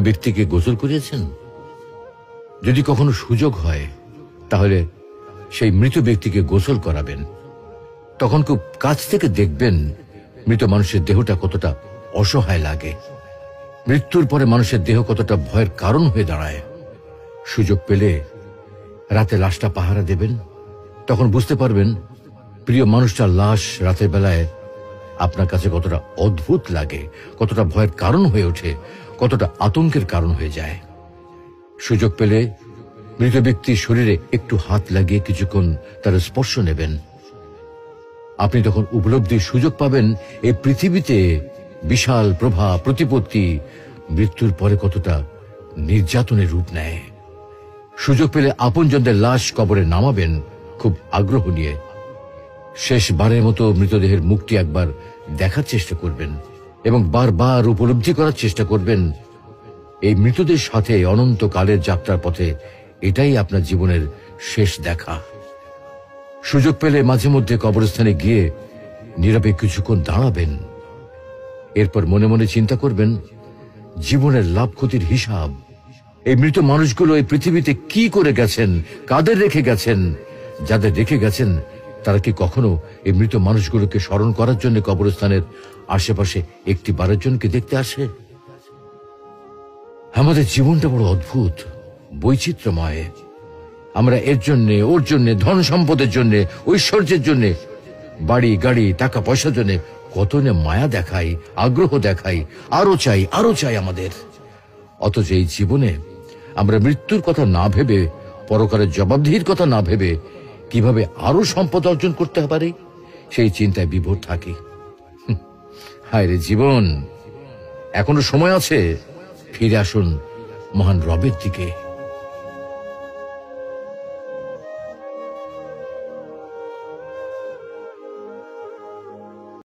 ব্যক্তিকে গোসল করিয়েছেন? যদি কখনো সুযোগ হয় তাহলে সেই মৃত ব্যক্তিকে গোসল করাবেন। তখন খুব কাছ থেকে দেখবেন মৃত মানুষের দেহটা কতটা অসহায় লাগে, মৃত্যুর পরে মানুষের দেহ কতটা ভয়ের কারণ হয়ে দাঁড়ায়। সুযোগ পেলে রাতে লাশটা পাহারা দেবেন, তখন বুঝতে পারবেন প্রিয় মানুষটার লাশ রাতের বেলায় আপনার কাছে কতটা অদ্ভুত লাগে, কতটা ভয়ের কারণ হয়ে ওঠে, কতটা আতঙ্কের কারণ হয়ে যায়। সুযোগ পেলে মৃত ব্যক্তির শরীরে একটু হাত লাগিয়ে কিছুক্ষণ তার স্পর্শ নেবেন। আপনি তখন উপলব্ধির সুযোগ পাবেন এই পৃথিবীতে বিশাল প্রভা প্রতিপত্তি মৃত্যুর পরে কতটা নির্যাতনের রূপ নেয়। সুযোগ পেলে আপনজনদের লাশ কবরে নামাবেন খুব আগ্রহ নিয়ে। শেষবারের মতো মৃতদেহের মুখটি একবার দেখার চেষ্টা করবেন এবং বারবার উপলব্ধি করার চেষ্টা করবেন এই মৃতদের সাথে অনন্তকালের যাত্রার পথে এটাই আপনার জীবনের শেষ দেখা। সুযোগ পেলে মাঝে মধ্যে কবরস্থানে গিয়ে নীরবে কিছুক্ষণ দাঁড়াবেন। এরপর মনে মনে চিন্তা করবেন জীবনের লাভ ক্ষতির হিসাব। এই মৃত মানুষগুলো এই পৃথিবীতে কি করে গেছেন, কাদের রেখে গেছেন। যাদের রেখে গেছেন তারা কি কখনো এই মৃত মানুষগুলোকে স্মরণ করার জন্য কবরস্থানের আশেপাশে একটি বারের জন্য কি দেখতে আসে? আমাদের জীবনটা বড় অদ্ভুত, বৈচিত্র্যময়। আমরা এর জন্য ওর জন্য, ধন সম্পদের জন্য, ঐশ্বর্যের জন্য, বাড়ি গাড়ি টাকা পয়সার জন্য কত না মায়া দেখাই, আগ্রহ দেখাই, আরো চাই আমাদের। অথচ এই জীবনে আমরা মৃত্যুর কথা না ভেবে, পরকালের জবাবদিহির কথা না ভেবে কিভাবে আরো সম্পদ অর্জন করতে পারি সেই চিন্তায় বিভোর থাকি। হায় রে জীবন, এখনো সময় আছে, ফিরে আসুন মহান রবের দিকে।